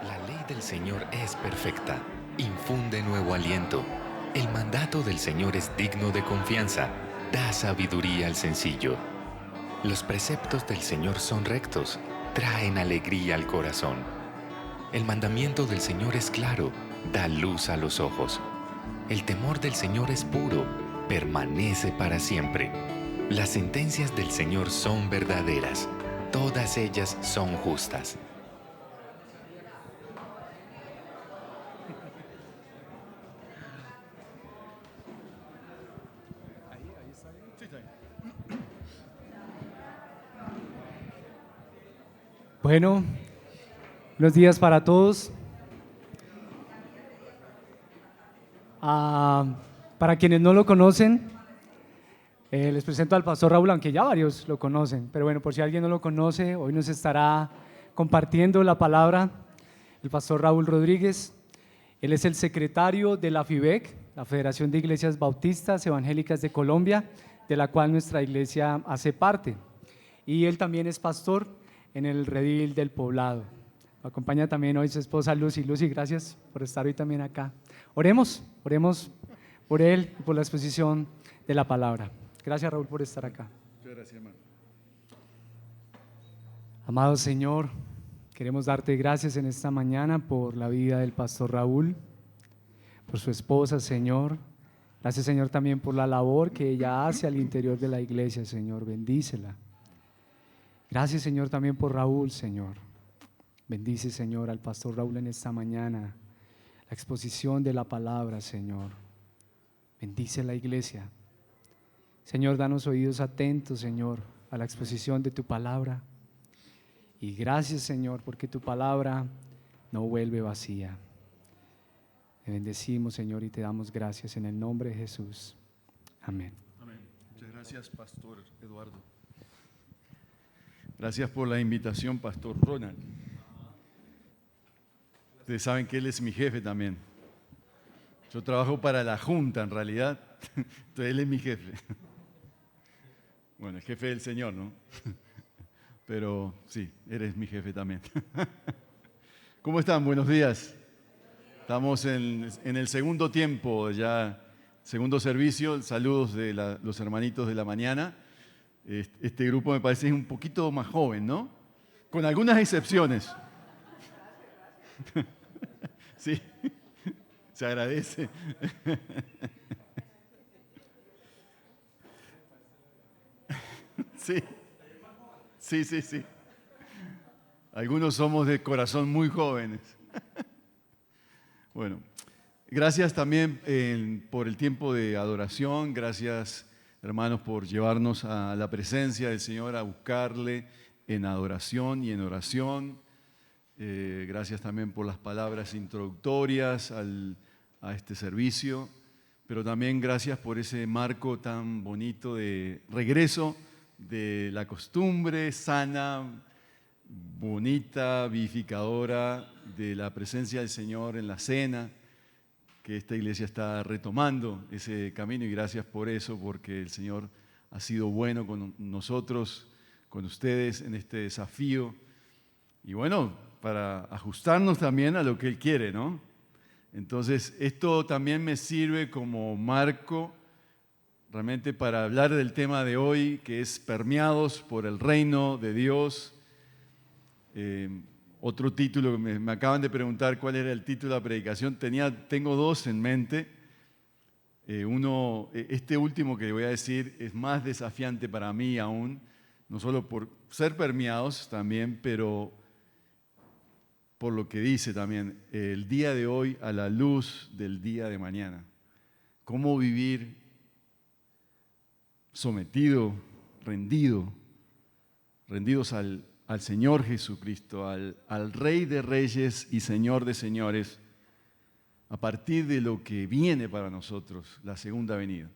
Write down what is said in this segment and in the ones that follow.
La ley del Señor es perfecta, infunde nuevo aliento. El mandato del Señor es digno de confianza, da sabiduría al sencillo. Los preceptos del Señor son rectos, traen alegría al corazón. El mandamiento del Señor es claro, da luz a los ojos. El temor del Señor es puro, permanece para siempre. Las sentencias del Señor son verdaderas, todas ellas son justas. Bueno, buenos días para todos. Para quienes no lo conocen, les presento al pastor Raúl, aunque ya varios lo conocen, pero bueno, por si alguien no lo conoce, hoy nos estará compartiendo la palabra el pastor Raúl Rodríguez. Él es el secretario de la FIBEC, la Federación de Iglesias Bautistas Evangélicas de Colombia, de la cual nuestra iglesia hace parte. Y él también es pastor en el Redil del Poblado. Lo acompaña también hoy su esposa Lucy. Lucy, gracias por estar hoy también acá. Oremos por él y por la exposición de la palabra. Gracias, Raúl, por estar acá. Muchas gracias, hermano. Amado Señor, queremos darte gracias en esta mañana por la vida del pastor Raúl, por su esposa, Señor. Gracias, Señor, también por la labor que ella hace al interior de la iglesia, Señor. Bendícela. Gracias, Señor, también por Raúl, Señor. Bendice, Señor, al pastor Raúl en esta mañana, la exposición de la palabra, Señor. Bendice la iglesia. Señor, danos oídos atentos, Señor, a la exposición de tu palabra. Y gracias, Señor, porque tu palabra no vuelve vacía. Te bendecimos, Señor, y te damos gracias en el nombre de Jesús. Amén. Amén. Muchas gracias, Pastor Eduardo. Gracias por la invitación, Pastor Ronald. Ustedes saben que él es mi jefe también. Yo trabajo para la Junta, en realidad. Entonces él es mi jefe. Bueno, el jefe del Señor, ¿no? Pero sí, eres mi jefe también. ¿Cómo están? Buenos días. Estamos en el segundo tiempo, ya segundo servicio. Saludos de los hermanitos de la mañana. Este grupo me parece un poquito más joven, ¿no? Con algunas excepciones. Sí, se agradece. Sí, sí. Algunos somos de corazón muy jóvenes. Bueno, gracias también por el tiempo de adoración. Gracias, hermanos, por llevarnos a la presencia del Señor, a buscarle en adoración y en oración. Gracias también por las palabras introductorias a este servicio, pero también gracias por ese marco tan bonito de regreso de la costumbre sana, bonita, vivificadora de la presencia del Señor en la cena, que esta iglesia está retomando ese camino, y gracias por eso, porque el Señor ha sido bueno con nosotros, con ustedes en este desafío, y bueno, para ajustarnos también a lo que Él quiere, ¿no? Entonces, esto también me sirve como marco realmente para hablar del tema de hoy, que es permeados por el reino de Dios. Otro título, me acaban de preguntar cuál era el título de la predicación. Tengo dos en mente. Este último que voy a decir es más desafiante para mí aún, no solo por ser permeados también, pero por lo que dice también, el día de hoy a la luz del día de mañana. Cómo vivir sometido, rendidos al Señor Jesucristo, al Rey de Reyes y Señor de Señores, a partir de lo que viene para nosotros, la segunda venida.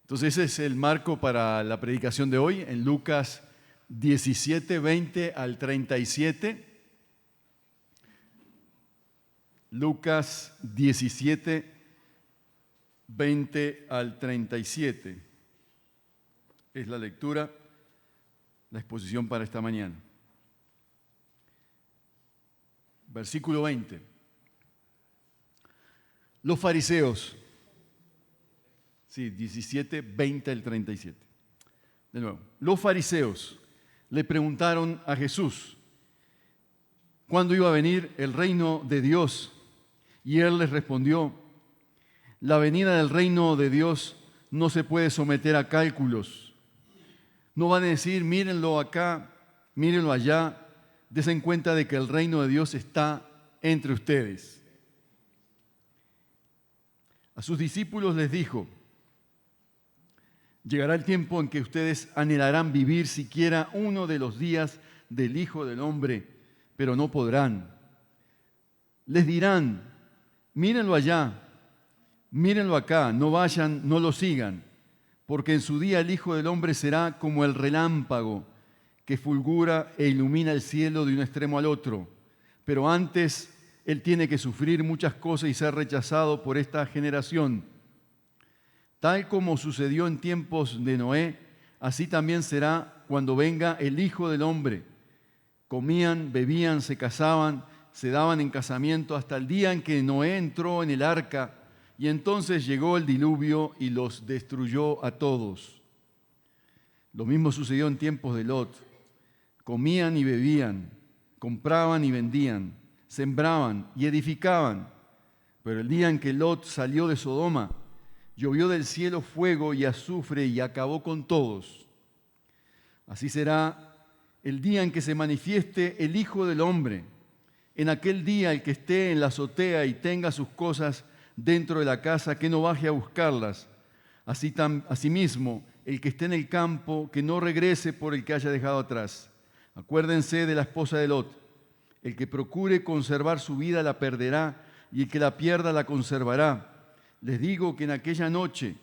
Entonces ese es el marco para la predicación de hoy, en Lucas 17, 20 al 37. Lucas 17, 20 al 37. Es la lectura, la exposición para esta mañana. versículo 20. Los fariseos, sí, 17, 20 al 37. De nuevo, los fariseos le preguntaron a Jesús cuándo iba a venir el reino de Dios, y él les respondió: la venida del reino de Dios no se puede someter a cálculos. No van a decir, mírenlo acá, mírenlo allá, desen cuenta de que el reino de Dios está entre ustedes. A sus discípulos les dijo: llegará el tiempo en que ustedes anhelarán vivir siquiera uno de los días del Hijo del Hombre, pero no podrán. Les dirán: mírenlo allá, mírenlo acá, no vayan, no lo sigan, porque en su día el Hijo del Hombre será como el relámpago que fulgura e ilumina el cielo de un extremo al otro. Pero antes Él tiene que sufrir muchas cosas y ser rechazado por esta generación. Tal como sucedió en tiempos de Noé, así también será cuando venga el Hijo del Hombre. Comían, bebían, se casaban, se daban en casamiento hasta el día en que Noé entró en el arca, y entonces llegó el diluvio y los destruyó a todos. Lo mismo sucedió en tiempos de Lot. Comían y bebían, compraban y vendían, sembraban y edificaban. Pero el día en que Lot salió de Sodoma, llovió del cielo fuego y azufre y acabó con todos. Así será el día en que se manifieste el Hijo del Hombre. En aquel día el que esté en la azotea y tenga sus cosas dentro de la casa, que no baje a buscarlas. Asimismo, el que esté en el campo, que no regrese por el que haya dejado atrás. Acuérdense de la esposa de Lot. El que procure conservar su vida la perderá, y el que la pierda la conservará. Les digo que en aquella noche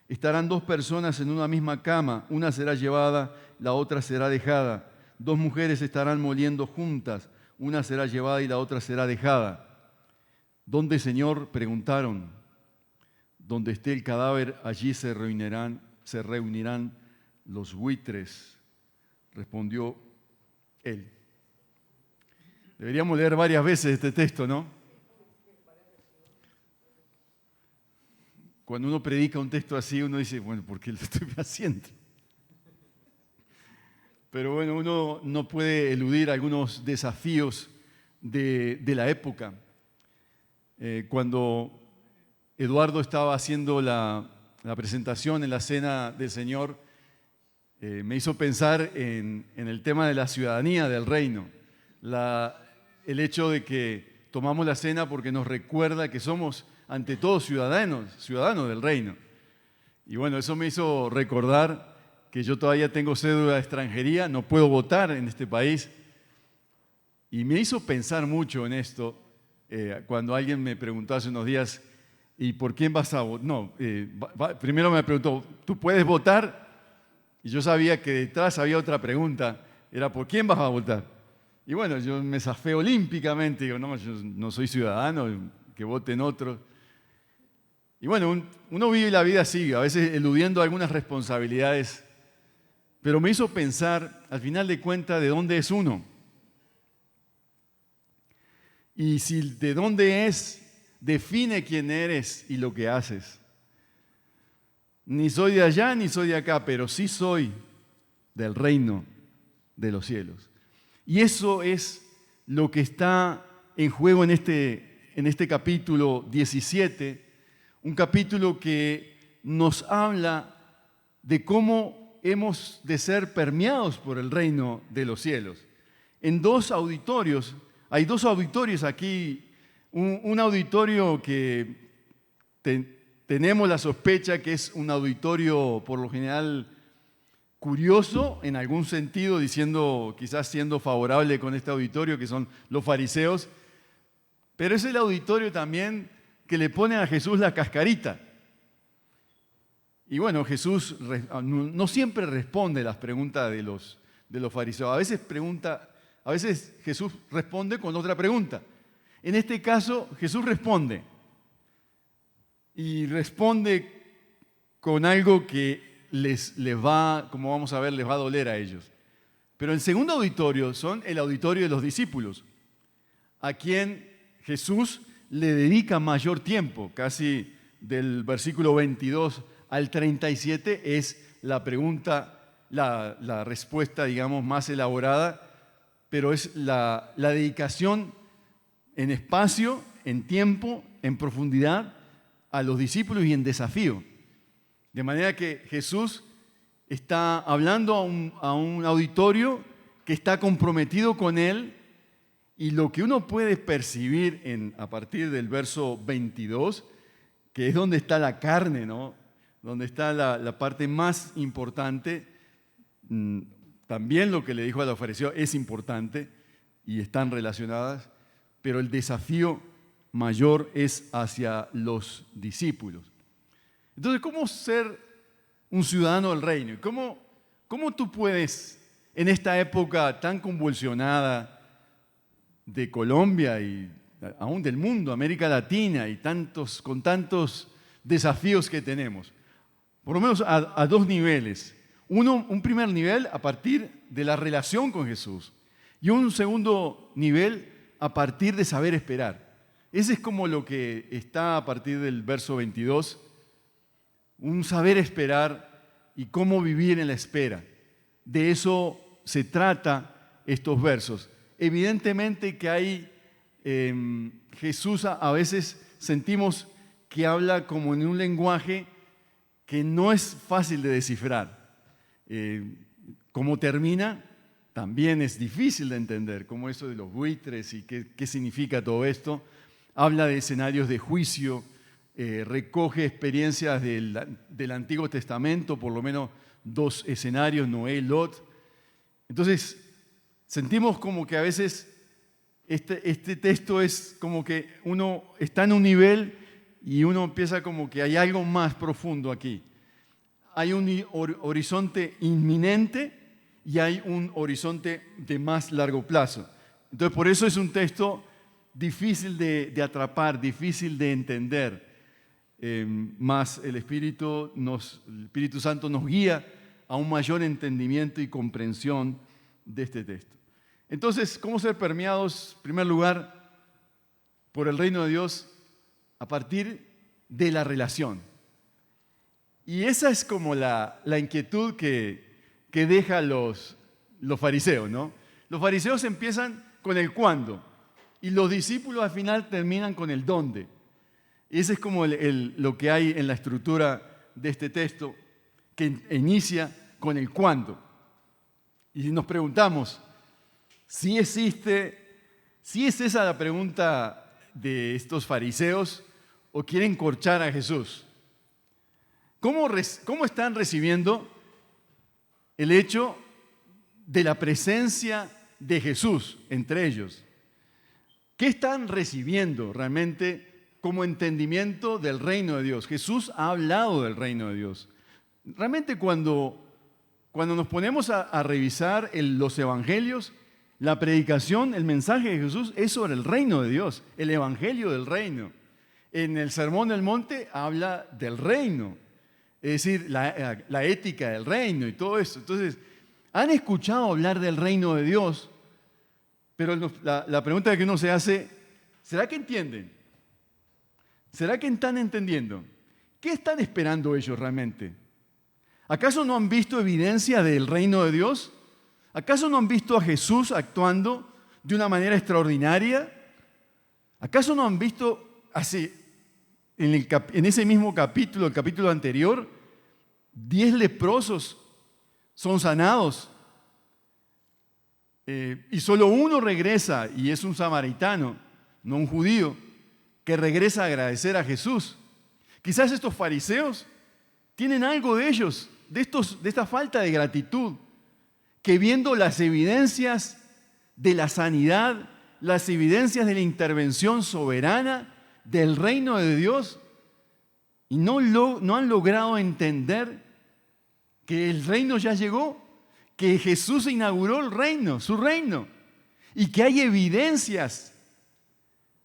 estarán dos personas en una misma cama, una será llevada, la otra será dejada. Dos mujeres estarán moliendo juntas, una será llevada y la otra será dejada. ¿Dónde, Señor?, preguntaron. Donde esté el cadáver, allí se reunirán los buitres, respondió él. Deberíamos leer varias veces este texto, ¿no? Cuando uno predica un texto así, uno dice, bueno, ¿por qué lo estoy haciendo? Pero bueno, uno no puede eludir algunos desafíos de la época. Cuando Eduardo estaba haciendo la presentación en la Cena del Señor, me hizo pensar en el tema de la ciudadanía del reino. El hecho de que tomamos la cena porque nos recuerda que somos ante todo ciudadanos del reino. Y bueno, eso me hizo recordar que yo todavía tengo cédula de extranjería, no puedo votar en este país. Y me hizo pensar mucho en esto cuando alguien me preguntó hace unos días, ¿y por quién vas a votar? No, primero me preguntó, ¿tú puedes votar? Y yo sabía que detrás había otra pregunta, era ¿por quién vas a votar? Y bueno, yo me zafé olímpicamente, digo, no, yo no soy ciudadano, que voten otros. Y bueno, uno vive la vida así, a veces eludiendo algunas responsabilidades, pero me hizo pensar, al final de cuentas, de dónde es uno. Y si de dónde es, define quién eres y lo que haces. Ni soy de allá ni soy de acá, pero sí soy del reino de los cielos. Y eso es lo que está en juego en este capítulo 17, un capítulo que nos habla de cómo hemos de ser permeados por el reino de los cielos. En dos auditorios, hay dos auditorios aquí, un auditorio que tenemos la sospecha que es un auditorio por lo general curioso, en algún sentido, quizás siendo favorable con este auditorio, que son los fariseos, pero es el auditorio también que le pone a Jesús la cascarita. Y bueno, Jesús no siempre responde las preguntas de los fariseos. A veces Jesús responde con otra pregunta. En este caso, Jesús responde. Y responde con algo que les va, como vamos a ver, les va a doler a ellos. Pero el segundo auditorio son el auditorio de los discípulos. a quien Jesús le dedica mayor tiempo, casi del versículo 22 al 37 es la pregunta, la respuesta, digamos, más elaborada, pero es la dedicación en espacio, en tiempo, en profundidad a los discípulos y en desafío. De manera que Jesús está hablando a un auditorio que está comprometido con Él, y lo que uno puede percibir a partir del verso 22, que es donde está la carne, ¿no? Donde está la parte más importante. También lo que le dijo a los fariseos es importante y están relacionadas, pero el desafío mayor es hacia los discípulos. Entonces, ¿cómo ser un ciudadano del reino? ¿Cómo tú puedes, en esta época tan convulsionada de Colombia y aún del mundo, América Latina, y con tantos desafíos que tenemos, por lo menos a dos niveles? Un primer nivel a partir de la relación con Jesús, y un segundo nivel a partir de saber esperar. Ese es como lo que está a partir del verso 22, un saber esperar y cómo vivir en la espera. De eso se trata estos versos. Evidentemente que hay, Jesús a veces sentimos que habla como en un lenguaje que no es fácil de descifrar. Cómo termina también es difícil de entender, como eso de los buitres y qué significa todo esto. Habla de escenarios de juicio, recoge experiencias del Antiguo Testamento, por lo menos dos escenarios, Noé y Lot. Entonces, sentimos como que a veces este texto es como que uno está en un nivel y uno empieza como que hay algo más profundo aquí. Hay un horizonte inminente y hay un horizonte de más largo plazo. Entonces, por eso es un texto difícil de atrapar, difícil de entender. Más el Espíritu Santo nos guía a un mayor entendimiento y comprensión de este texto. Entonces, ¿cómo ser permeados, en primer lugar, por el reino de Dios a partir de la relación? Y esa es como la inquietud que deja los fariseos, ¿no? Los fariseos empiezan con el cuándo y los discípulos al final terminan con el dónde. Y ese es como lo que hay en la estructura de este texto, que inicia con el cuándo. Y nos preguntamos, si es esa la pregunta de estos fariseos o quieren corchar a Jesús. ¿Cómo están recibiendo el hecho de la presencia de Jesús entre ellos? ¿Qué están recibiendo realmente como entendimiento del reino de Dios? Jesús ha hablado del reino de Dios. Realmente cuando nos ponemos a revisar los evangelios, la predicación, el mensaje de Jesús es sobre el reino de Dios, el evangelio del reino. En el Sermón del Monte habla del reino, es decir, la ética del reino y todo eso. Entonces, han escuchado hablar del reino de Dios, pero la pregunta que uno se hace, ¿será que entienden? ¿Será que están entendiendo? ¿Qué están esperando ellos realmente? ¿Acaso no han visto evidencia del reino de Dios? ¿Acaso no han visto a Jesús actuando de una manera extraordinaria? ¿Acaso no han visto así, en ese mismo capítulo, el capítulo anterior, 10 leprosos son sanados? Y solo uno regresa, y es un samaritano, no un judío, que regresa a agradecer a Jesús. Quizás estos fariseos tienen algo de ellos, de esta falta de gratitud, que viendo las evidencias de la sanidad, las evidencias de la intervención soberana del reino de Dios, y no han logrado entender que el reino ya llegó, que Jesús inauguró el reino, su reino, y que hay evidencias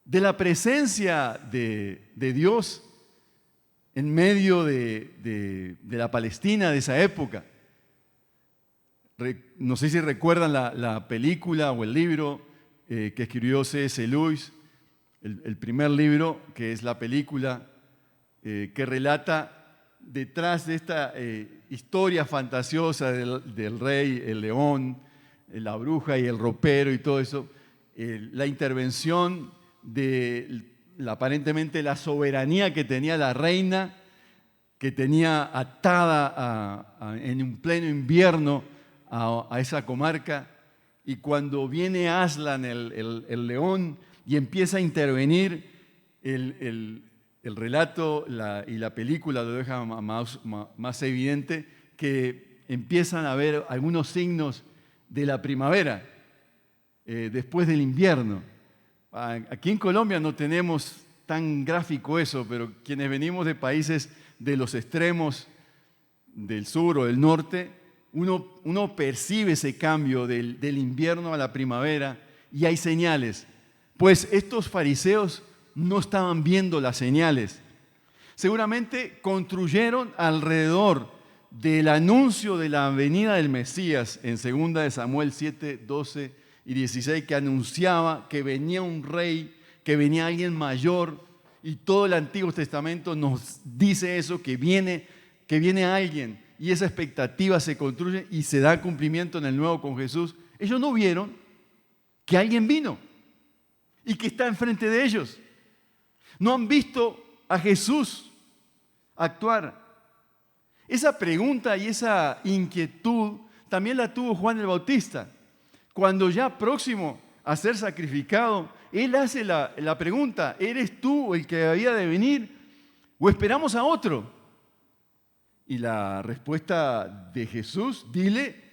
de la presencia de Dios en medio de la Palestina de esa época. No sé si recuerdan la película o el libro que escribió C.S. Lewis, el primer libro, que es la película que relata detrás de esta historia fantasiosa del rey, el león, la bruja y el ropero y todo eso, la intervención de aparentemente la soberanía que tenía la reina, que tenía atada en un pleno invierno a esa comarca, y cuando viene Aslan, el león, y empieza a intervenir, el relato y la película lo deja más evidente, que empiezan a haber algunos signos de la primavera, después del invierno. Aquí en Colombia no tenemos tan gráfico eso, pero quienes venimos de países de los extremos del sur o del norte, uno percibe ese cambio del invierno a la primavera y hay señales. Pues estos fariseos no estaban viendo las señales. Seguramente construyeron alrededor del anuncio de la venida del Mesías en 2 de Samuel 7, 12 y 16, que anunciaba que venía un rey, que venía alguien mayor, y todo el Antiguo Testamento nos dice eso, que viene alguien, y esa expectativa se construye y se da cumplimiento en el Nuevo con Jesús. Ellos no vieron que alguien vino y que está enfrente de ellos. No han visto a Jesús actuar. Esa pregunta y esa inquietud también la tuvo Juan el Bautista. Cuando ya próximo a ser sacrificado, él hace la pregunta: ¿eres tú el que había de venir o esperamos a otro? Y la respuesta de Jesús: dile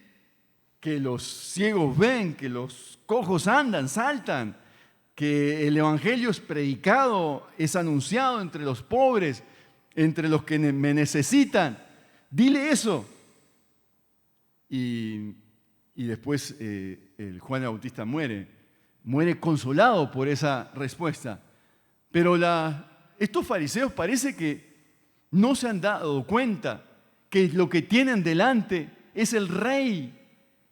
que los ciegos ven, que los cojos andan, saltan, que el evangelio es predicado, es anunciado entre los pobres, entre los que me necesitan. Dile eso. Y después el Juan el Bautista muere consolado por esa respuesta. Pero estos fariseos parece que no se han dado cuenta que lo que tienen delante es el rey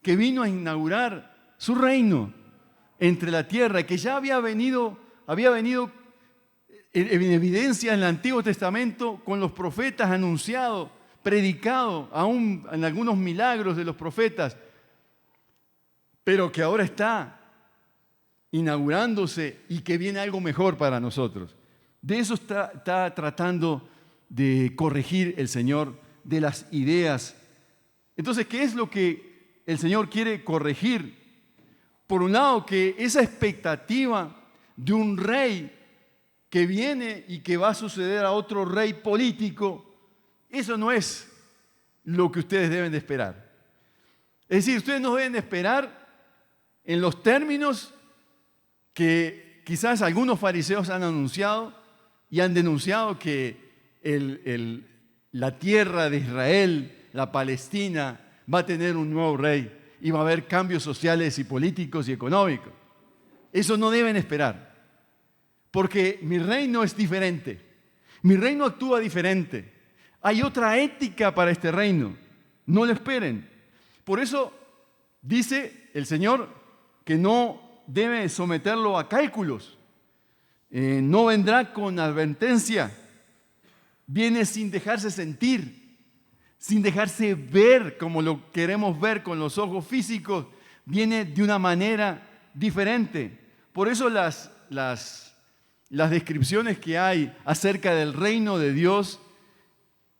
que vino a inaugurar su reino entre la tierra, que ya había venido en evidencia en el Antiguo Testamento con los profetas, anunciado, predicado, aún en algunos milagros de los profetas, pero que ahora está inaugurándose y que viene algo mejor para nosotros. De eso está tratando de corregir el Señor, de las ideas. Entonces, ¿qué es lo que el Señor quiere corregir? Por un lado, que esa expectativa de un rey que viene y que va a suceder a otro rey político, eso no es lo que ustedes deben de esperar. Es decir, ustedes no deben de esperar en los términos que quizás algunos fariseos han anunciado y han denunciado, que la tierra de Israel, la Palestina, va a tener un nuevo rey y va a haber cambios sociales y políticos y económicos. Eso no deben esperar, porque mi reino es diferente. Mi reino actúa diferente. Hay otra ética para este reino. No lo esperen. Por eso dice el Señor que no debe someterlo a cálculos. No vendrá con advertencia. Viene sin dejarse sentir, sin dejarse ver como lo queremos ver con los ojos físicos. Viene de una manera diferente. Por eso las descripciones que hay acerca del reino de Dios,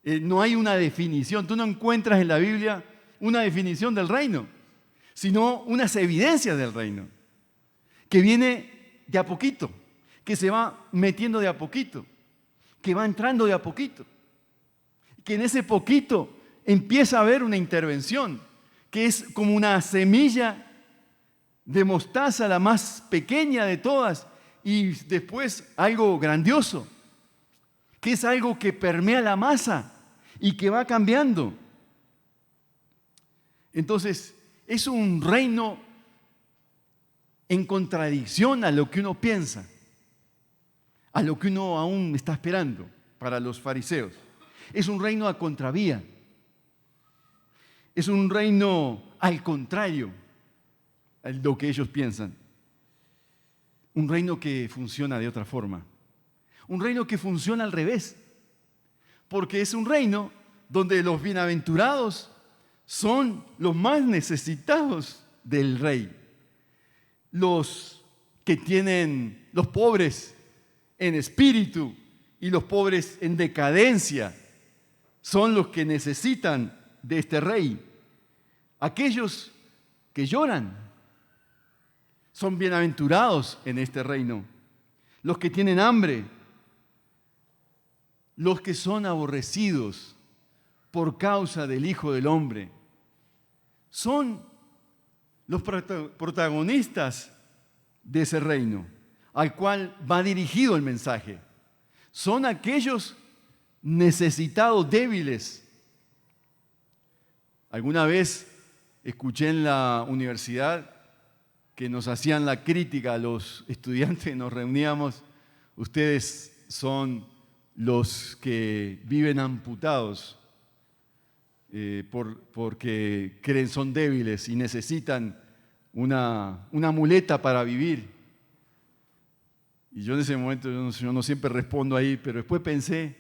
no hay una definición. Tú no encuentras en la Biblia una definición del reino, sino unas evidencias del reino, que viene de a poquito, que se va metiendo de a poquito, que va entrando de a poquito, que en ese poquito empieza a haber una intervención, que es como una semilla de mostaza, la más pequeña de todas, y después algo grandioso, que es algo que permea la masa y que va cambiando. Entonces, es un reino en contradicción a lo que uno piensa, a lo que uno aún está esperando para los fariseos. Es un reino a contravía. Es un reino al contrario a lo que ellos piensan. un reino que funciona de otra forma. Un reino que funciona al revés. Porque es un reino donde los bienaventurados son los más necesitados del rey. Los que tienen, los pobres en espíritu y los pobres en decadencia, son los que necesitan de este rey. Aquellos que lloran son bienaventurados en este reino. Los que tienen hambre, los que son aborrecidos por causa del Hijo del Hombre, son los protagonistas de ese reino al cual va dirigido el mensaje. Son aquellos necesitados, débiles. Alguna vez escuché en la universidad que nos hacían la crítica a los estudiantes, nos reuníamos, ustedes son los que viven amputados porque creen son débiles y necesitan una muleta para vivir. Y yo en ese momento, yo no siempre respondo ahí, pero después pensé,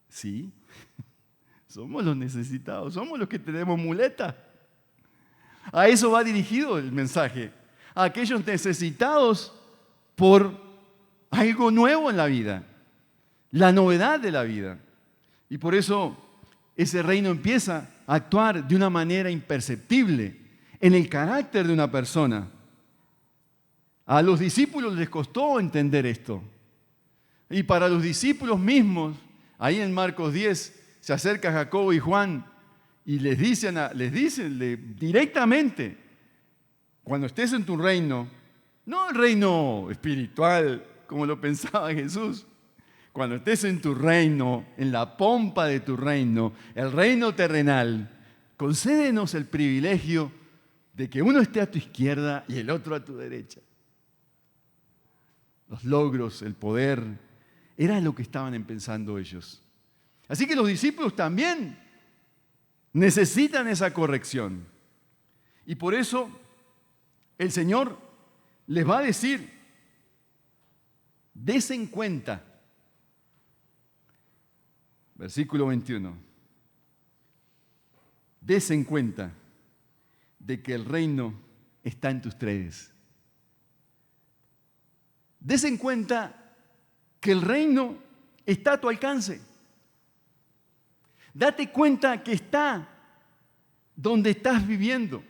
sí, somos los necesitados, somos los que tenemos muleta. A eso va dirigido el mensaje, a aquellos necesitados por algo nuevo en la vida, la novedad de la vida. Y por eso ese reino empieza a actuar de una manera imperceptible en el carácter de una persona. A los discípulos les costó entender esto. Y para los discípulos mismos, ahí en Marcos 10, se acerca Jacobo y Juan y les dicen directamente, cuando estés en tu reino, no el reino espiritual como lo pensaba Jesús, cuando estés en tu reino, en la pompa de tu reino, el reino terrenal, concédenos el privilegio de que uno esté a tu izquierda y el otro a tu derecha. Los logros, el poder, era lo que estaban pensando ellos. Así que los discípulos también necesitan esa corrección. Y por eso el Señor les va a decir, desen cuenta, versículo 21, desen cuenta de que el reino está entre ustedes. Desen cuenta que el reino está a tu alcance. Date cuenta que está donde estás viviendo,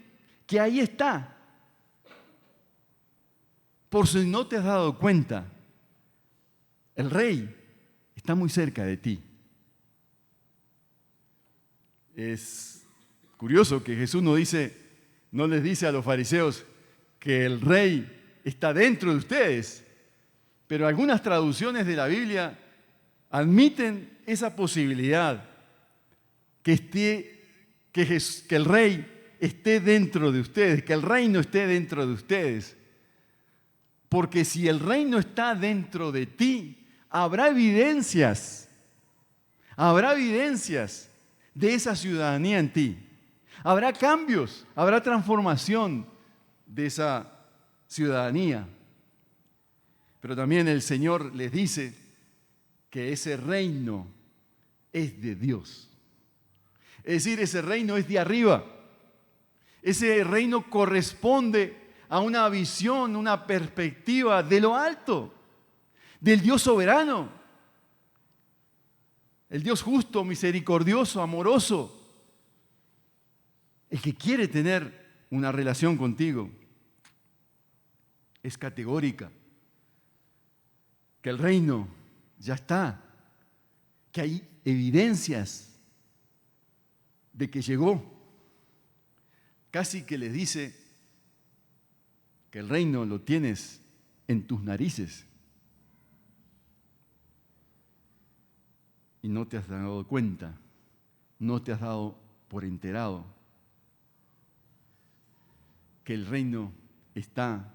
que ahí está. Por si no te has dado cuenta, el rey está muy cerca de ti. Es curioso que Jesús no les dice a los fariseos que el rey está dentro de ustedes, pero algunas traducciones de la Biblia admiten esa posibilidad, que el rey esté dentro de ustedes, que el reino esté dentro de ustedes. Porque si el reino está dentro de ti, habrá evidencias de esa ciudadanía en ti. Habrá cambios, habrá transformación de esa ciudadanía. Pero también el Señor les dice que ese reino es de Dios. Es decir, ese reino es de arriba. Ese reino corresponde a una visión, una perspectiva de lo alto, del Dios soberano, el Dios justo, misericordioso, amoroso, el que quiere tener una relación contigo. Es categórica, que el reino ya está, que hay evidencias de que llegó. Casi que les dice que el reino lo tienes en tus narices y no te has dado cuenta, no te has dado por enterado que el reino está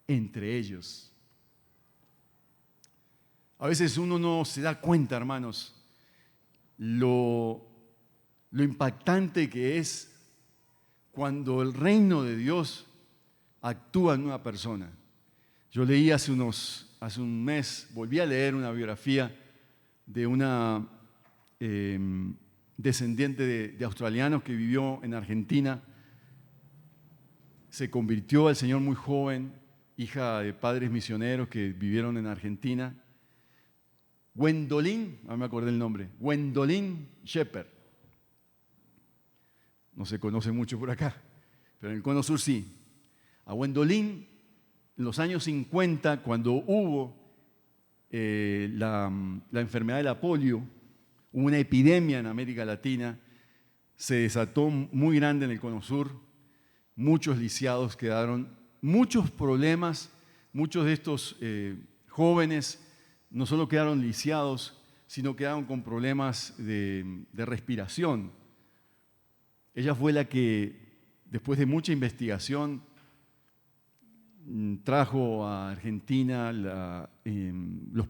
entre ellos. A veces uno no se da cuenta, hermanos, lo impactante que es cuando el reino de Dios actúa en una persona. Yo leí hace un mes, volví a leer una biografía de una descendiente de australianos que vivió en Argentina. Se convirtió al Señor muy joven, hija de padres misioneros que vivieron en Argentina. Gwendolyn, no me acordé el nombre, Gwendolyn Shepherd. No se conoce mucho por acá, pero en el Cono Sur sí. A Gwendolyn, en los años 50, cuando hubo la enfermedad de la polio, hubo una epidemia en América Latina, se desató muy grande en el Cono Sur, muchos lisiados quedaron, muchos problemas, muchos de estos jóvenes no solo quedaron lisiados, sino quedaron con problemas de respiración. Ella fue la que, después de mucha investigación, trajo a Argentina los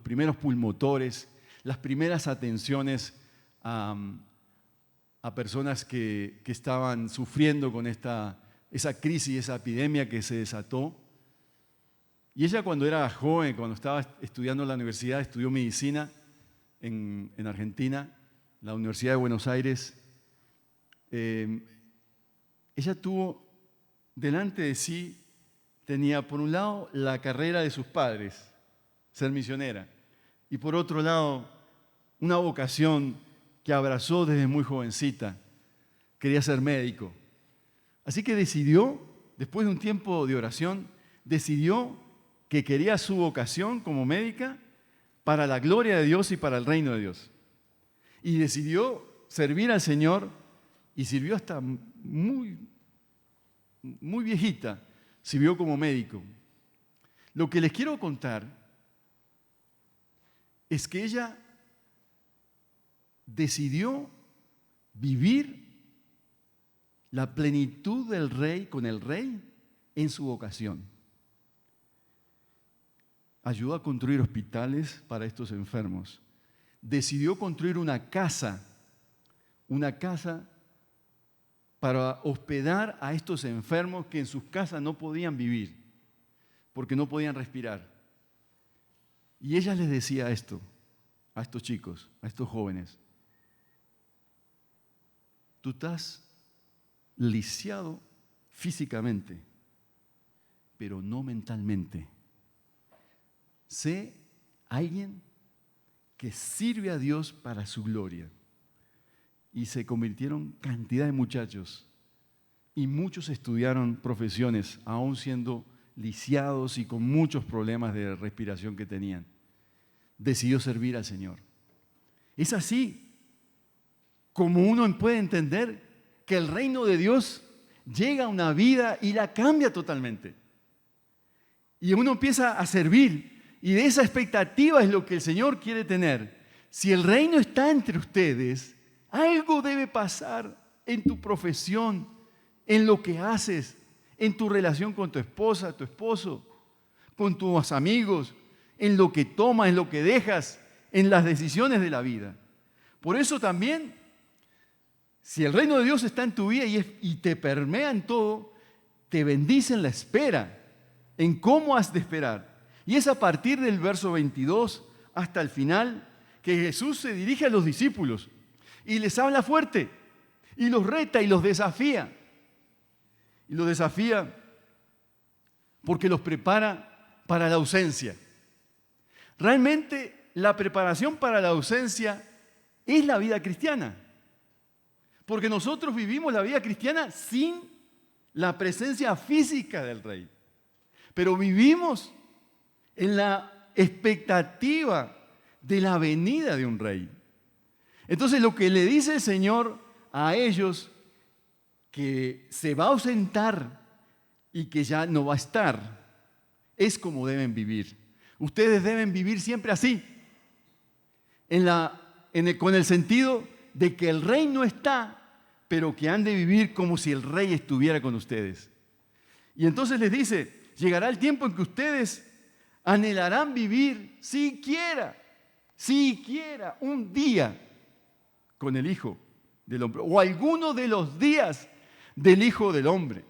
primeros pulmotores, las primeras atenciones a personas que estaban sufriendo con esa crisis, esa epidemia que se desató. Y ella, cuando era joven, cuando estaba estudiando en la universidad, estudió medicina en Argentina, la Universidad de Buenos Aires. Ella tuvo delante de sí, tenía por un lado la carrera de sus padres, ser misionera, y por otro lado una vocación que abrazó desde muy jovencita, quería ser médico. Así que decidió, después de un tiempo de oración, decidió que quería su vocación como médica para la gloria de Dios y para el reino de Dios. Y decidió servir al Señor y sirvió hasta muy viejita, sirvió como médico. Lo que les quiero contar es que ella decidió vivir la plenitud del rey con el rey en su vocación. Ayudó a construir hospitales para estos enfermos. Decidió construir una casa para hospedar a estos enfermos que en sus casas no podían vivir, porque no podían respirar. Y ella les decía esto a estos chicos, a estos jóvenes: tú estás lisiado físicamente, pero no mentalmente. Sé alguien que sirve a Dios para su gloria. Y se convirtieron cantidad de muchachos. Y muchos estudiaron profesiones, aún siendo lisiados y con muchos problemas de respiración que tenían. Decidió servir al Señor. Es así como uno puede entender que el reino de Dios llega a una vida y la cambia totalmente. Y uno empieza a servir, y de esa expectativa es lo que el Señor quiere tener. Si el reino está entre ustedes, algo debe pasar en tu profesión, en lo que haces, en tu relación con tu esposa, tu esposo, con tus amigos, en lo que tomas, en lo que dejas, en las decisiones de la vida. Por eso también, si el reino de Dios está en tu vida y te permea en todo, te bendice en la espera, en cómo has de esperar. Y es a partir del verso 22 hasta el final que Jesús se dirige a los discípulos y les habla fuerte, y los reta y los desafía. Y los desafía porque los prepara para la ausencia. Realmente la preparación para la ausencia es la vida cristiana. Porque nosotros vivimos la vida cristiana sin la presencia física del Rey. Pero vivimos en la expectativa de la venida de un Rey. Entonces lo que le dice el Señor a ellos, que se va a ausentar y que ya no va a estar, es como deben vivir. Ustedes deben vivir siempre así, con el sentido de que el Rey no está, pero que han de vivir como si el Rey estuviera con ustedes. Y entonces les dice, llegará el tiempo en que ustedes anhelarán vivir siquiera un día con el Hijo del Hombre, o alguno de los días del Hijo del Hombre.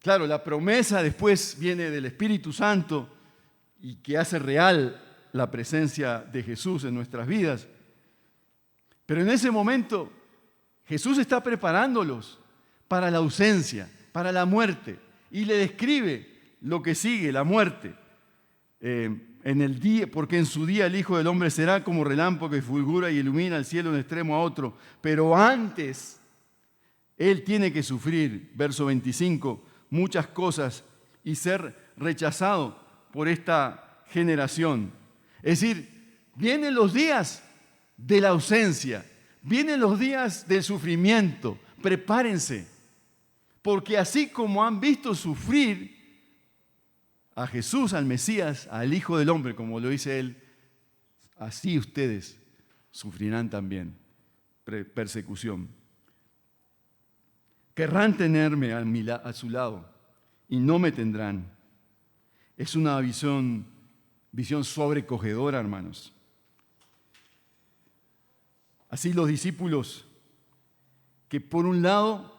Claro, la promesa después viene del Espíritu Santo y que hace real la presencia de Jesús en nuestras vidas. Pero en ese momento Jesús está preparándolos para la ausencia, para la muerte, y le describe lo que sigue, la muerte. En el día, porque en su día el Hijo del Hombre será como relámpago que fulgura y ilumina el cielo de un extremo a otro. Pero antes, Él tiene que sufrir, verso 25, muchas cosas y ser rechazado por esta generación. Es decir, vienen los días de la ausencia, vienen los días del sufrimiento. Prepárense, porque así como han visto sufrir a Jesús, al Mesías, al Hijo del Hombre, como lo dice Él, así ustedes sufrirán también persecución. Querrán tenerme a su lado y no me tendrán. Es una visión sobrecogedora, hermanos. Así los discípulos que por un lado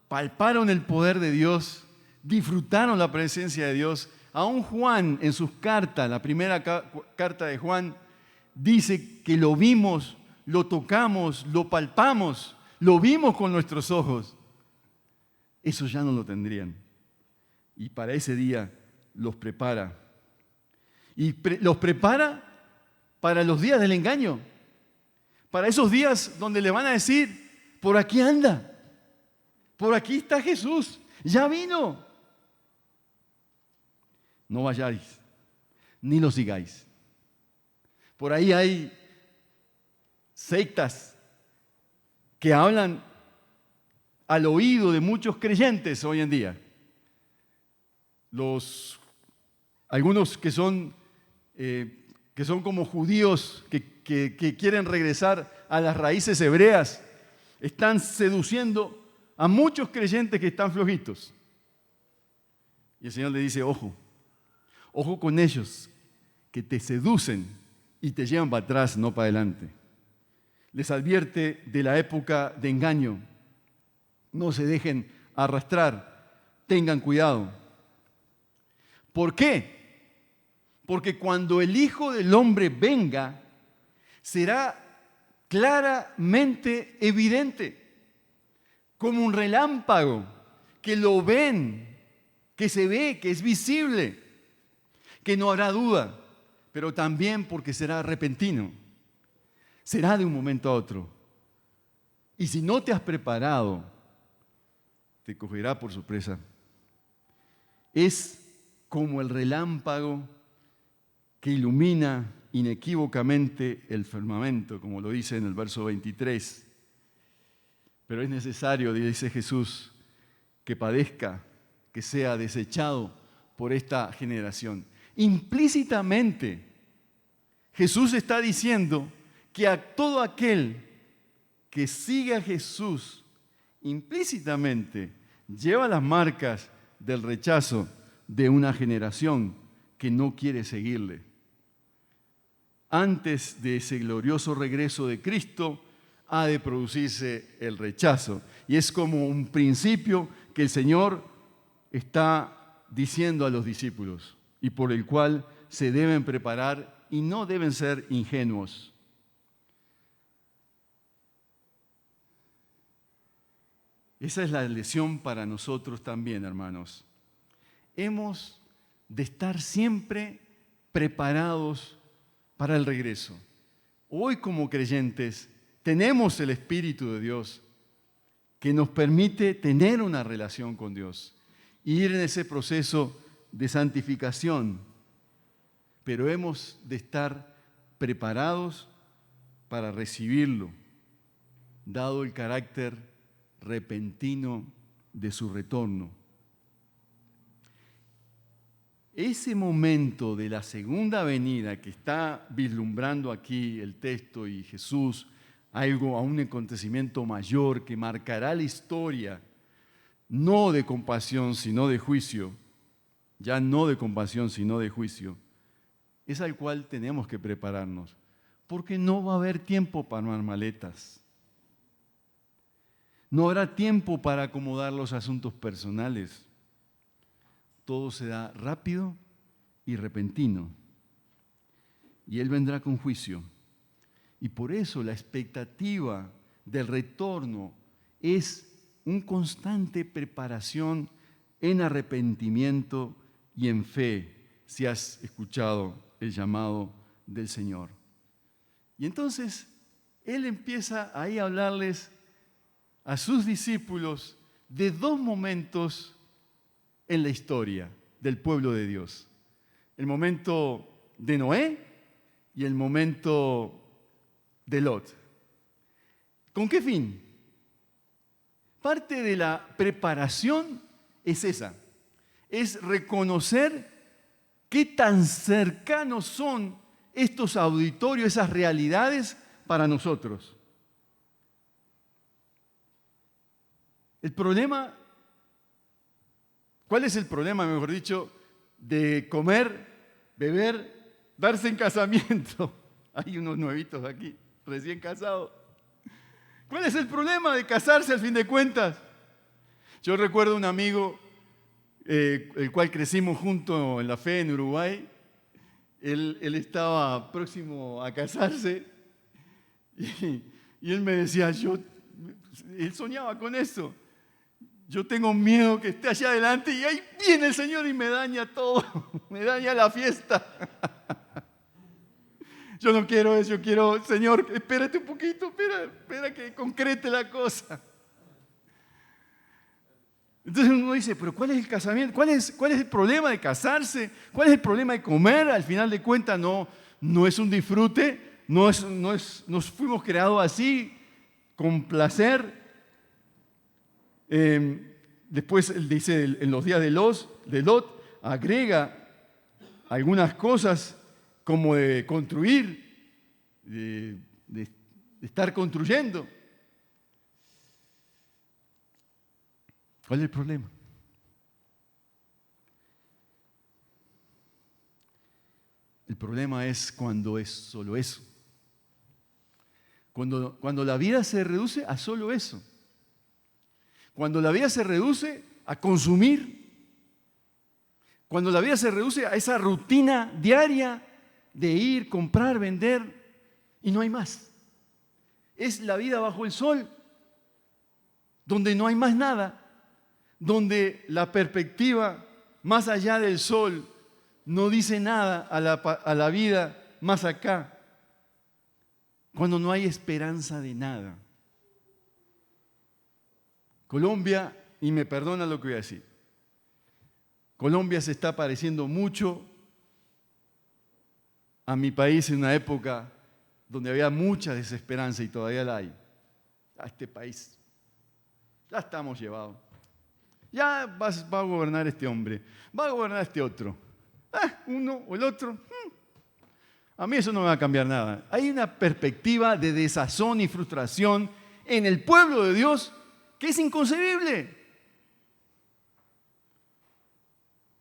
palparon el poder de Dios, disfrutaron la presencia de Dios. Aún Juan en sus cartas, la primera carta de Juan, dice que lo vimos, lo tocamos, lo palpamos, lo vimos con nuestros ojos. Eso ya no lo tendrían. Y para ese día los prepara. Y los prepara para los días del engaño. Para esos días donde le van a decir, por aquí anda, por aquí está Jesús, ya vino. No vayáis, ni lo sigáis. Por ahí hay sectas que hablan al oído de muchos creyentes hoy en día. Algunos que son como judíos que quieren regresar a las raíces hebreas, están seduciendo a muchos creyentes que están flojitos. Y el Señor le dice, ojo con ellos, que te seducen y te llevan para atrás, no para adelante. Les advierte de la época de engaño. No se dejen arrastrar, tengan cuidado. ¿Por qué? Porque cuando el Hijo del Hombre venga, será claramente evidente, como un relámpago, que lo ven, que se ve, que es visible, que no habrá duda, pero también porque será repentino, será de un momento a otro. Y si no te has preparado, te cogerá por sorpresa. Es como el relámpago que ilumina inequívocamente el firmamento, como lo dice en el verso 23. Pero es necesario, dice Jesús, que padezca, que sea desechado por esta generación. Implícitamente, Jesús está diciendo que a todo aquel que sigue a Jesús, implícitamente lleva las marcas del rechazo de una generación que no quiere seguirle. Antes de ese glorioso regreso de Cristo, ha de producirse el rechazo. Y es como un principio que el Señor está diciendo a los discípulos y por el cual se deben preparar y no deben ser ingenuos. Esa es la lección para nosotros también, hermanos. Hemos de estar siempre preparados para el regreso. Hoy como creyentes tenemos el Espíritu de Dios que nos permite tener una relación con Dios, ir en ese proceso de santificación, pero hemos de estar preparados para recibirlo, dado el carácter repentino de su retorno. Ese momento de la segunda venida que está vislumbrando aquí el texto y Jesús, a un acontecimiento mayor que marcará la historia, no de compasión sino de juicio, ya no de compasión sino de juicio, es al cual tenemos que prepararnos, porque no va a haber tiempo para armar maletas. No habrá tiempo para acomodar los asuntos personales. todo se da rápido y repentino. Y Él vendrá con juicio. Y por eso la expectativa del retorno es una constante preparación en arrepentimiento y en fe, si has escuchado el llamado del Señor. Y entonces Él empieza ahí a hablarles a sus discípulos de dos momentos en la historia del pueblo de Dios. El momento de Noé y el momento de Lot. ¿Con qué fin? Parte de la preparación es esa, es reconocer qué tan cercanos son estos auditorios, esas realidades para nosotros. El problema, ¿cuál es el problema, mejor dicho, de comer, beber, darse en casamiento? Hay unos nuevitos aquí, recién casados. ¿Cuál es el problema de casarse al fin de cuentas? Yo recuerdo un amigo, el cual crecimos juntos en la fe en Uruguay. Él estaba próximo a casarse y él me decía, él soñaba con eso. Yo tengo miedo que esté allá adelante y ahí viene el Señor y me daña todo, me daña la fiesta. Yo no quiero eso, yo quiero, Señor, espérate un poquito, espera que concrete la cosa. Entonces uno dice, pero ¿cuál es el casamiento? ¿Cuál es el problema de casarse? ¿Cuál es el problema de comer? Al final de cuentas no es un disfrute, nos fuimos creados así, con placer. Después él dice, en los días de Lot, agrega algunas cosas como de construir, de estar construyendo. ¿Cuál es el problema? El problema es cuando es solo eso. Cuando la vida se reduce a solo eso. Cuando la vida se reduce a consumir. Cuando la vida se reduce a esa rutina diaria de ir, comprar, vender y no hay más. Es la vida bajo el sol, donde no hay más nada. Donde la perspectiva más allá del sol no dice nada a la vida más acá, cuando no hay esperanza de nada. Colombia, y me perdona lo que voy a decir, Colombia se está pareciendo mucho a mi país en una época donde había mucha desesperanza y todavía la hay. A este país ya estamos llevados. Ya va a gobernar este hombre, va a gobernar este otro. Uno o el otro. A mí eso no me va a cambiar nada. Hay una perspectiva de desazón y frustración en el pueblo de Dios que es inconcebible.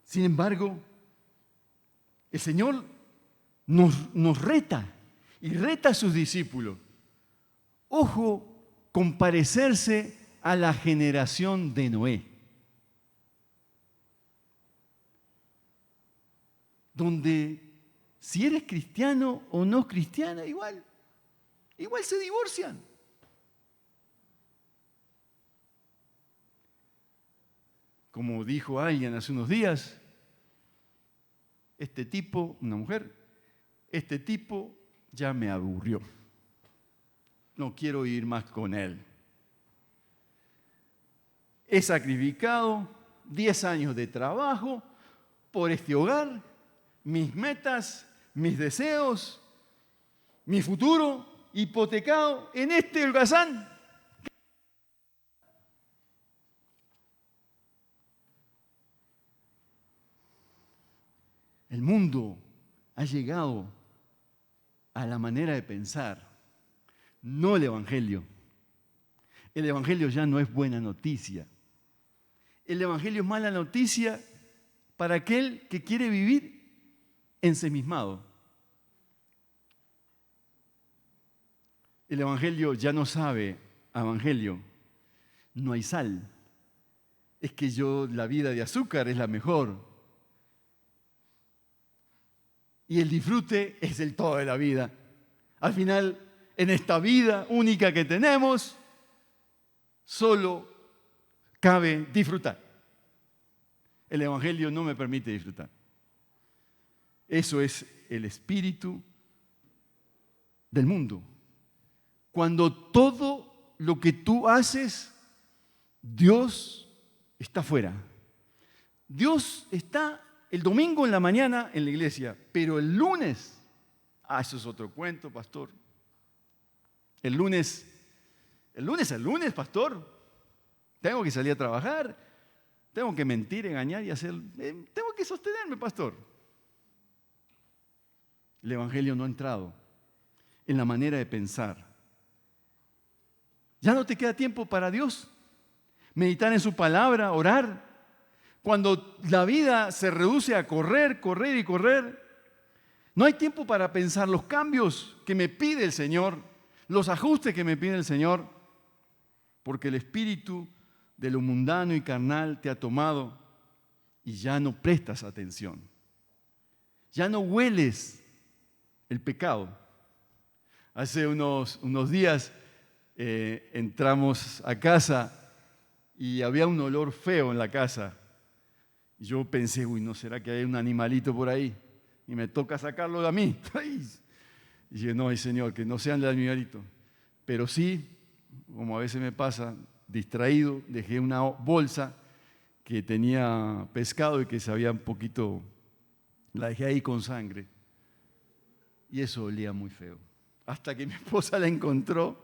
Sin embargo, el Señor nos reta y reta a sus discípulos. Ojo, con parecerse a la generación de Noé. Donde si eres cristiano o no cristiana, igual se divorcian. Como dijo alguien hace unos días, este tipo, una mujer, este tipo ya me aburrió. No quiero ir más con él. He sacrificado 10 años de trabajo por este hogar, mis metas, mis deseos, mi futuro hipotecado en este holgazán. El mundo ha llegado a la manera de pensar, no el Evangelio. El Evangelio ya no es buena noticia. El Evangelio es mala noticia para aquel que quiere vivir ensimismado. El Evangelio ya no sabe Evangelio, no hay sal. Es que la vida de azúcar es la mejor. Y el disfrute es el todo de la vida. Al final, en esta vida única que tenemos, solo cabe disfrutar. El Evangelio no me permite disfrutar. Eso es el espíritu del mundo. Cuando todo lo que tú haces, Dios está fuera. Dios está el domingo en la mañana en la iglesia, pero el lunes, eso es otro cuento, pastor. El lunes, pastor. Tengo que salir a trabajar, tengo que mentir, engañar y hacer, tengo que sostenerme, pastor. El Evangelio no ha entrado en la manera de pensar. Ya no te queda tiempo para Dios. Meditar en su palabra, orar. Cuando la vida se reduce a correr, correr y correr, no hay tiempo para pensar los cambios que me pide el Señor, los ajustes que me pide el Señor, porque el espíritu de lo mundano y carnal te ha tomado y ya no prestas atención. Ya no hueles el pecado. Hace unos días entramos a casa y había un olor feo en la casa. Yo pensé, ¿no será que hay un animalito por ahí? Y me toca sacarlo a mí. Y dije, no, Señor, que no sean el animalito. Pero sí, como a veces me pasa, distraído, dejé una bolsa que tenía pescado y que sabía un poquito, la dejé ahí con sangre. Y eso olía muy feo. Hasta que mi esposa la encontró.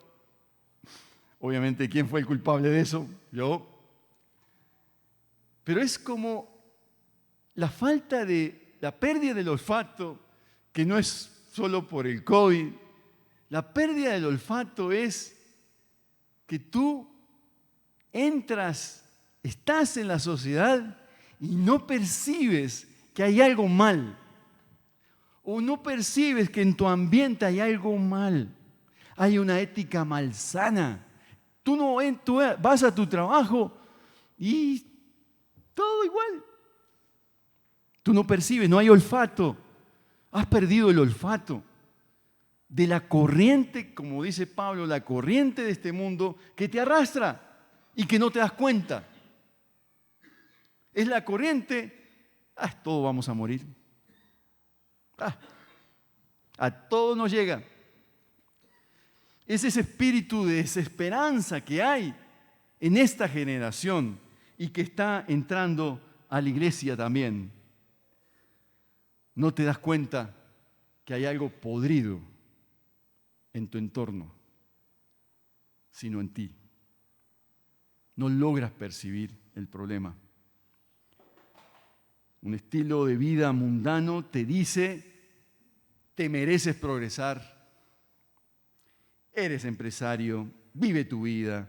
Obviamente, ¿quién fue el culpable de eso? Yo. Pero es como la pérdida del olfato, que no es solo por el COVID. La pérdida del olfato es que tú estás en la sociedad y no percibes que hay algo mal. O no percibes que en tu ambiente hay algo mal. Hay una ética malsana. Tú vas a tu trabajo y todo igual. Tú no percibes, no hay olfato. Has perdido el olfato de la corriente, como dice Pablo, la corriente de este mundo que te arrastra y que no te das cuenta. Es la corriente, todos vamos a morir. A todos nos llega. Es ese espíritu de desesperanza que hay en esta generación y que está entrando a la iglesia también. No te das cuenta que hay algo podrido en tu entorno, sino en ti. No logras percibir el problema. Un estilo de vida mundano te dice, te mereces progresar, eres empresario, vive tu vida,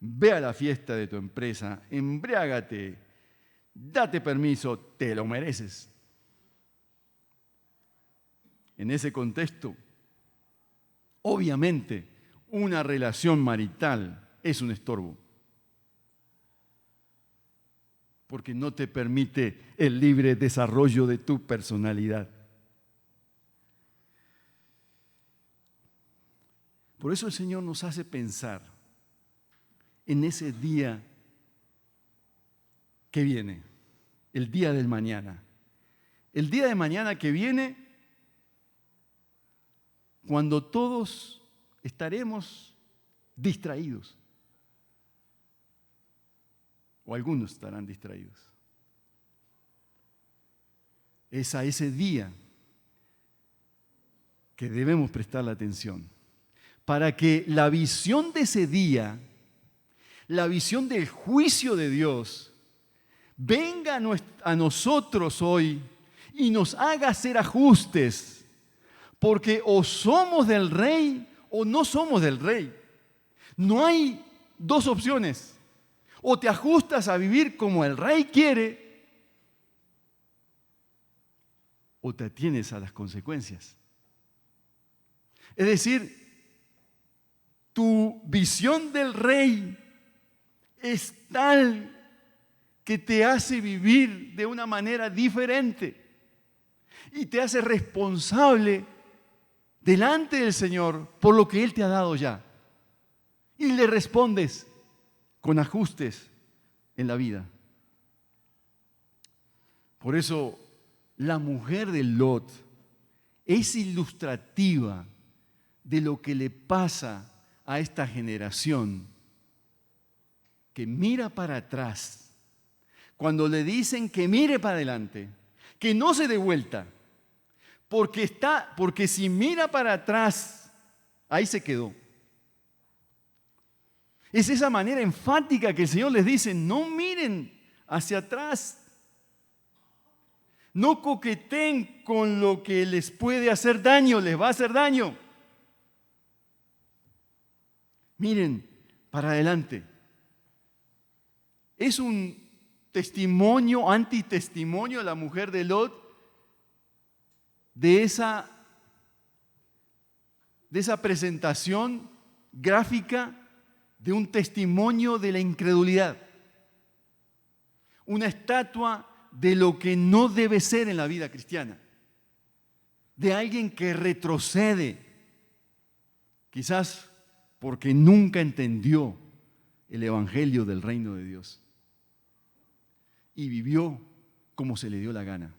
ve a la fiesta de tu empresa, embriágate, date permiso, te lo mereces. En ese contexto, obviamente, una relación marital es un estorbo, porque no te permite el libre desarrollo de tu personalidad. Por eso el Señor nos hace pensar en ese día que viene, el día del mañana. El día de mañana que viene, cuando todos estaremos distraídos, o algunos estarán distraídos. Es a ese día que debemos prestarle atención, para que la visión de ese día, la visión del juicio de Dios, venga a nosotros hoy y nos haga hacer ajustes, porque o somos del rey o no somos del rey. No hay dos opciones. O te ajustas a vivir como el rey quiere, o te atienes a las consecuencias. Es decir, tu visión del rey es tal que te hace vivir de una manera diferente. y te hace responsable delante del Señor por lo que Él te ha dado ya. Y le respondes con ajustes en la vida. Por eso la mujer de Lot es ilustrativa de lo que le pasa a esta generación que mira para atrás. Cuando le dicen que mire para adelante, que no se dé vuelta, porque si mira para atrás, ahí se quedó. Es esa manera enfática que el Señor les dice, no miren hacia atrás. No coqueteen con lo que les puede hacer daño, les va a hacer daño. Miren para adelante. Es un testimonio, antitestimonio la mujer de Lot de esa presentación gráfica de un testimonio de la incredulidad. Una estatua de lo que no debe ser en la vida cristiana. De alguien que retrocede, quizás porque nunca entendió el evangelio del reino de Dios y vivió como se le dio la gana.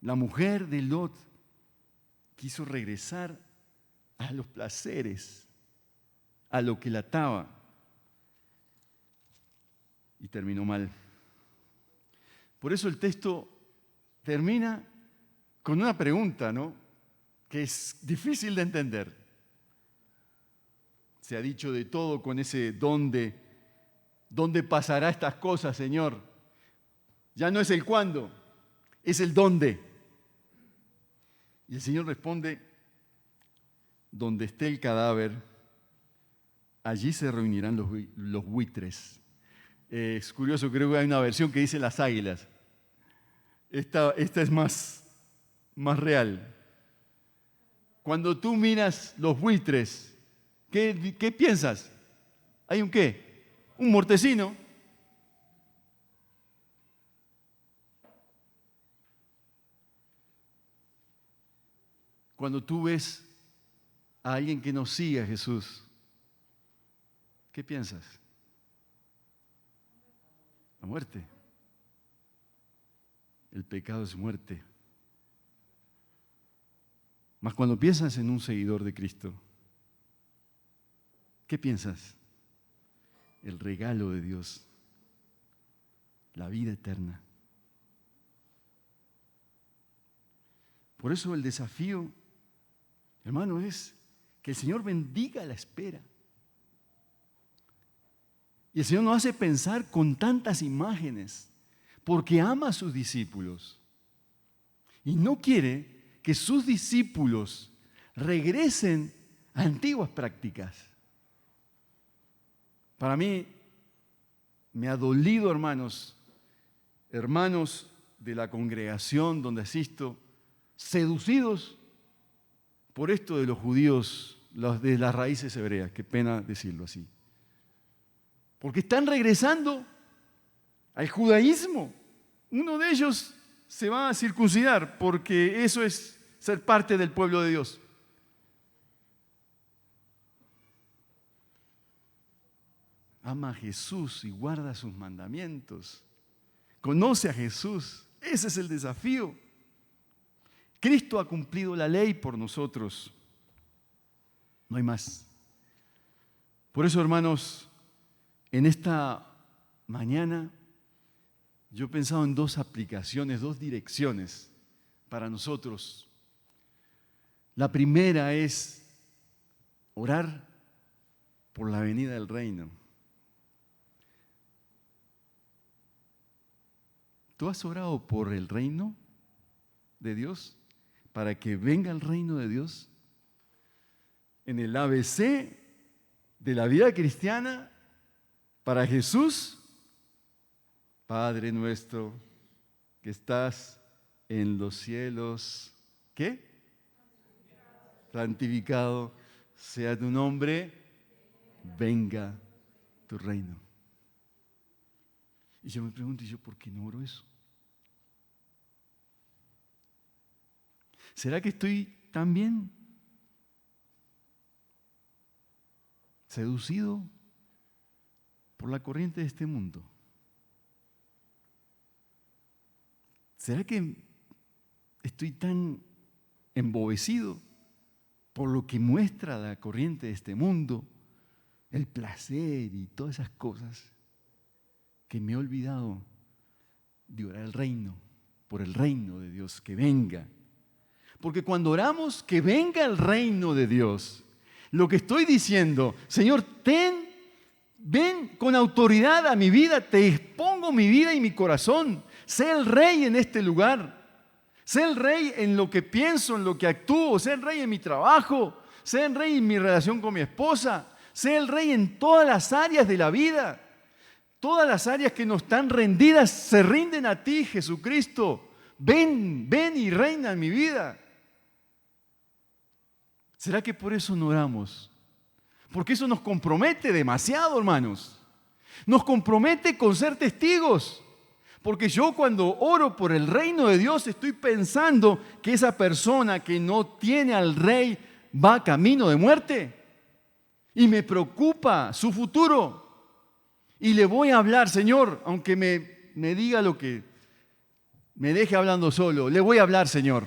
La mujer de Lot quiso regresar a los placeres, a lo que la ataba, y terminó mal. Por eso el texto termina con una pregunta, ¿no?, que es difícil de entender. Se ha dicho de todo con ese ¿dónde pasará estas cosas, Señor? Ya no es el cuándo, es el dónde. Y el Señor responde, donde esté el cadáver, allí se reunirán los buitres. Es curioso, creo que hay una versión que dice las águilas. Esta es más real. Cuando tú miras los buitres, ¿qué piensas? ¿Hay un qué? Un mortecino. Cuando tú ves a alguien que no sigue a Jesús, ¿qué piensas? La muerte. El pecado es muerte. Mas cuando piensas en un seguidor de Cristo, ¿qué piensas? El regalo de Dios, la vida eterna. Por eso el desafío, hermano, es que el Señor bendiga la espera. Y el Señor nos hace pensar con tantas imágenes, porque ama a sus discípulos y no quiere que sus discípulos regresen a antiguas prácticas. Para mí me ha dolido, hermanos de la congregación donde asisto, seducidos por esto de los judíos, de las raíces hebreas, qué pena decirlo así. Porque están regresando al judaísmo. Uno de ellos se va a circuncidar porque eso es ser parte del pueblo de Dios. Ama a Jesús y guarda sus mandamientos. Conoce a Jesús. Ese es el desafío. Cristo ha cumplido la ley por nosotros. No hay más. Por eso, hermanos, en esta mañana yo he pensado en dos aplicaciones, dos direcciones para nosotros. La primera es orar por la venida del reino. ¿Tú has orado por el reino de Dios? Para que venga el reino de Dios. En el ABC de la vida cristiana, para Jesús, Padre nuestro que estás en los cielos, ¿qué? Santificado sea tu nombre, venga tu reino. Y yo me pregunto, ¿y yo por qué no oro eso? ¿Será que estoy también seducido por la corriente de este mundo? ¿Será que estoy tan embobecido por lo que muestra la corriente de este mundo, el placer y todas esas cosas, que me he olvidado de orar el reino, por el reino de Dios, que venga? Porque cuando oramos que venga el reino de Dios, lo que estoy diciendo, Señor, ven con autoridad a mi vida, te expongo mi vida y mi corazón, sé el rey en este lugar. Sé el rey en lo que pienso, en lo que actúo. Sé el rey en mi trabajo. Sé el rey en mi relación con mi esposa. Sé el rey en todas las áreas de la vida. Todas las áreas que no están rendidas se rinden a ti, Jesucristo. Ven y reina en mi vida. ¿Será que por eso no oramos? Porque eso nos compromete demasiado, hermanos. Nos compromete con ser testigos. Porque yo cuando oro por el reino de Dios estoy pensando que esa persona que no tiene al rey va camino de muerte. Y me preocupa su futuro. Y le voy a hablar, Señor, aunque me diga lo que me deje hablando solo, le voy a hablar, Señor.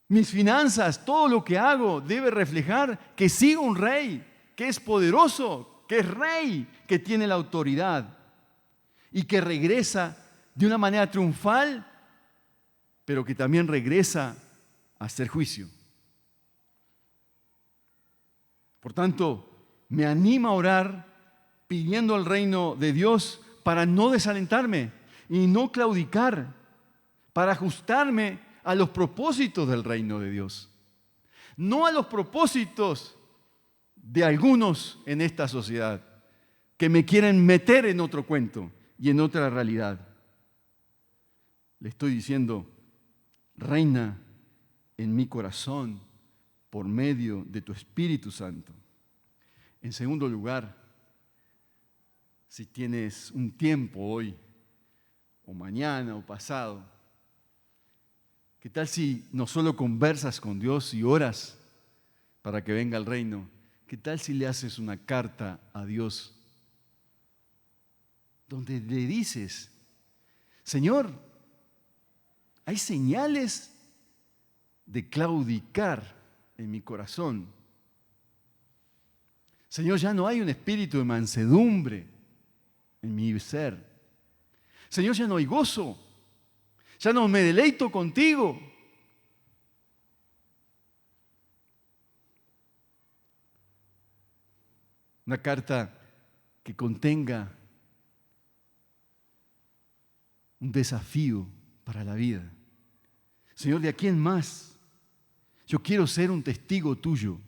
Mis finanzas, todo lo que hago debe reflejar que sigo un rey, que es poderoso, que es rey, que tiene la autoridad. Y que regresa de una manera triunfal, pero que también regresa a hacer juicio. Por tanto, me anima a orar pidiendo al reino de Dios para no desalentarme y no claudicar, para ajustarme a los propósitos del reino de Dios. No a los propósitos de algunos en esta sociedad que me quieren meter en otro cuento y en otra realidad. Le estoy diciendo, reina en mi corazón por medio de tu Espíritu Santo. En segundo lugar, si tienes un tiempo hoy, o mañana, o pasado, ¿qué tal si no solo conversas con Dios y oras para que venga el reino? ¿Qué tal si le haces una carta a Dios donde le dices, Señor, hay señales de claudicar en mi corazón. Señor, ya no hay un espíritu de mansedumbre en mi ser. Señor, ya no hay gozo. Ya no me deleito contigo. Una carta que contenga un desafío para la vida. Señor, ¿de aquí en más? Yo quiero ser un testigo tuyo.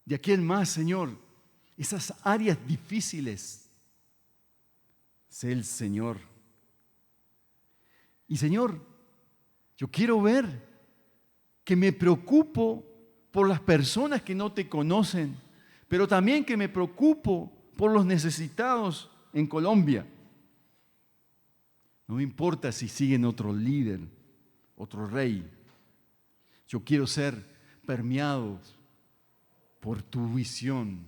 De aquí en más, Señor, esas áreas difíciles, sé el Señor. Y Señor, yo quiero ver que me preocupo por las personas que no te conocen, pero también que me preocupo por los necesitados en Colombia. No me importa si siguen otro líder, otro rey. Yo quiero ser permeado por tu visión,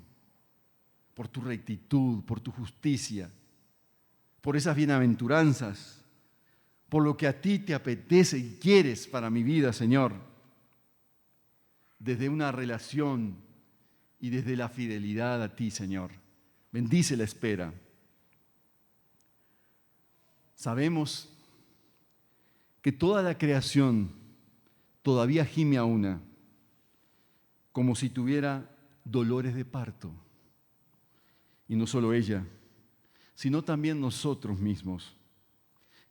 por tu rectitud, por tu justicia, por esas bienaventuranzas, por lo que a ti te apetece y quieres para mi vida, Señor. Desde una relación y desde la fidelidad a ti, Señor. Bendice la espera. Sabemos que toda la creación todavía gime a una, como si tuviera dolores de parto. Y no solo ella, sino también nosotros mismos,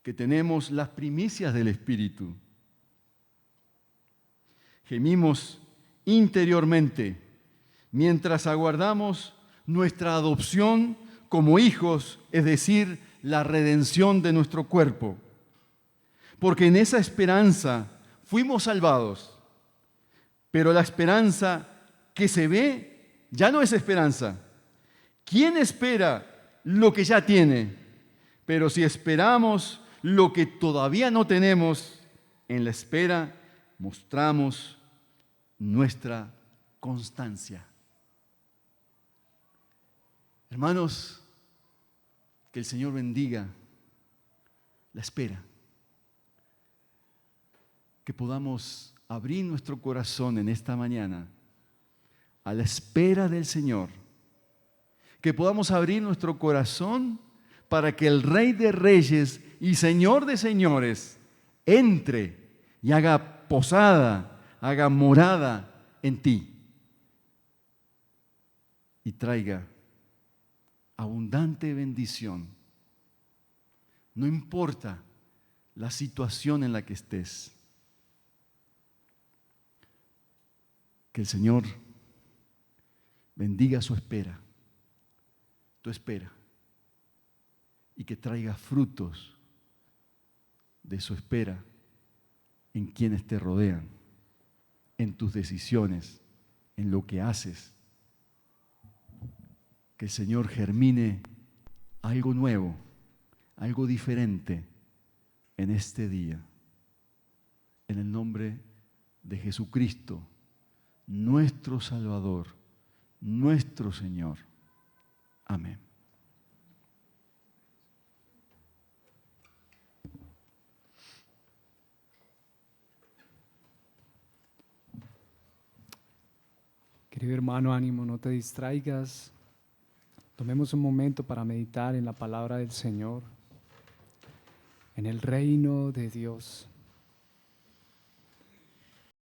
que tenemos las primicias del Espíritu. Gemimos interiormente mientras aguardamos nuestra adopción como hijos, es decir, la redención de nuestro cuerpo. Porque en esa esperanza fuimos salvados. Pero la esperanza que se ve ya no es esperanza. ¿Quién espera lo que ya tiene? Pero si esperamos lo que todavía no tenemos, En la espera mostramos nuestra constancia. Hermanos, que el Señor bendiga la espera. Que podamos abrir nuestro corazón en esta mañana a la espera del Señor. Que podamos abrir nuestro corazón para que el Rey de Reyes y Señor de Señores entre y haga posada, haga morada en ti y traiga abundante bendición. No importa la situación en la que estés. Que el Señor bendiga su espera, tu espera, y que traiga frutos de su espera en quienes te rodean, en tus decisiones, en lo que haces. Que el Señor germine algo nuevo, algo diferente en este día. En el nombre de Jesucristo, nuestro Salvador, nuestro Señor. Amén. Querido hermano, ánimo, no te distraigas. Tomemos un momento para meditar en la palabra del Señor, en el reino de Dios.